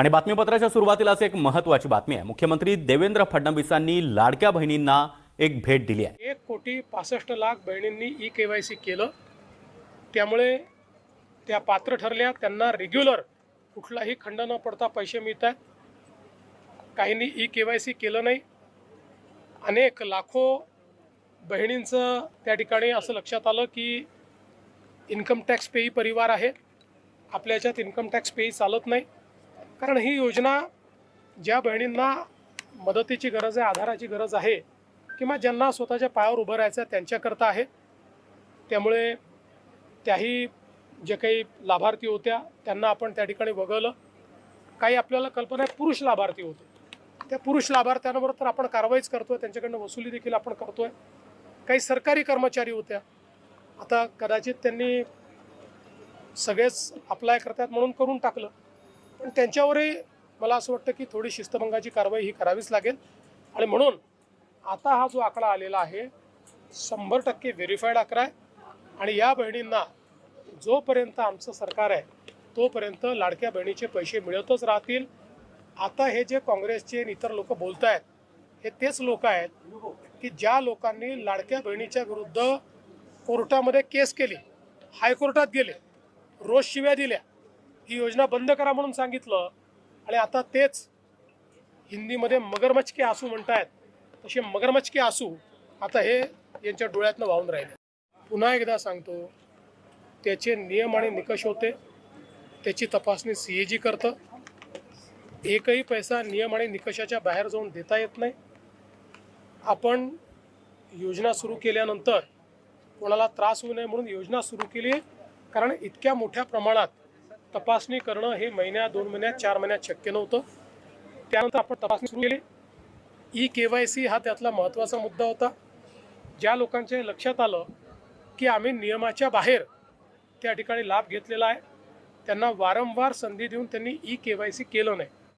आणि बातमीपत्राच्या सुरुवातीलाच एक महत्त्वाची बातमी आहे। मुख्यमंत्री देवेंद्र फडणवीसांनी लाडक्या बहिणींना एक भेट दिली आहे। 1,65,00,000 बहिणींनी ई-केवायसी केलं, त्यामुळे त्या पात्र ठरल्या। त्यांना रेग्युलर कुठलाही खंड न पडता पैसे मिळतात। काहींनी ई-केवायसी केलं नाही। अनेक लाखो बहिणींचं त्या ठिकाणी असं लक्षात आलं की इन्कम टॅक्स पेई परिवार आहे, आपल्या याच्यात इन्कम टॅक्स पेई चालत नाही। कारण ही योजना ज्या बहिणींना मदतीची गरज आहे, आधाराची गरज आहे, किंवा ज्यांना स्वतःच्या पायावर उभं राहायचं त्यांच्याकरता आहे। त्यामुळे त्याही जे काही लाभार्थी होत्या त्यांना आपण त्या ठिकाणी वगळलं। काही आपल्याला कल्पना आहे पुरुष लाभार्थी होते, त्या पुरुष लाभार्थ्यांवर तर आपण कारवाईच करतोय, त्यांच्याकडनं वसुली देखील आपण करतोय। काही सरकारी कर्मचारी होत्या, आता कदाचित त्यांनी सगळेच अप्लाय करतात म्हणून करून टाकलं, पण त्यांच्यावरही मला असं वाटतं की थोडी शिस्तभंगाची कारवाई ही करावीच लागेल। आणि म्हणून आता हा जो आकडा आलेला आहे 100% व्हेरीफाईड आकडा आहे। आणि या बहिणींना जोपर्यंत आमचं सरकार आहे तोपर्यंत लाडक्या बहिणीचे पैसे मिळतच राहतील। आता हे जे काँग्रेसचे आणि इतर लोक बोलत आहेत हे तेच लोक आहेत की ज्या लोकांनी लाडक्या बहिणीच्या विरुद्ध कोर्टामध्ये केस केली, हायकोर्टात गेले, रोज शिव्या दिल्या, ही योजना बंद करा म्हणून सांगितलं, आणि आता तेच हिंदीमध्ये मगरमच्छ के आंसू म्हणतायत, तसे मगरमच्छ के आंसू आता हे यांच्या डोळ्यातनं वाहून राहिले। पुन्हा एकदा सांगतो, त्याचे नियम आणि निकष होते, त्याची तपासणी CAG करतं। एकही पैसा नियम आणि निकषाच्या बाहेर जाऊन देता येत नाही। आपण योजना सुरू केल्यानंतर कोणाला त्रास होऊ नये म्हणून योजना सुरू केली, कारण इतक्या मोठ्या प्रमाणात तपासणी करणं हे महिन्यात, 2 महिन्यात, 4 महिन्यात शक्य नव्हतं। त्यानंतर आपण तपासणी सुरू केली। ई-केवायसी हा त्यातला महत्त्वाचा मुद्दा होता। ज्या लोकांच्या लक्षात आलं की आम्ही नियमाच्या बाहेर त्या ठिकाणी लाभ घेतलेला आहे, त्यांना वारंवार संधी देऊन त्यांनी ई-केवायसी केलं नाही।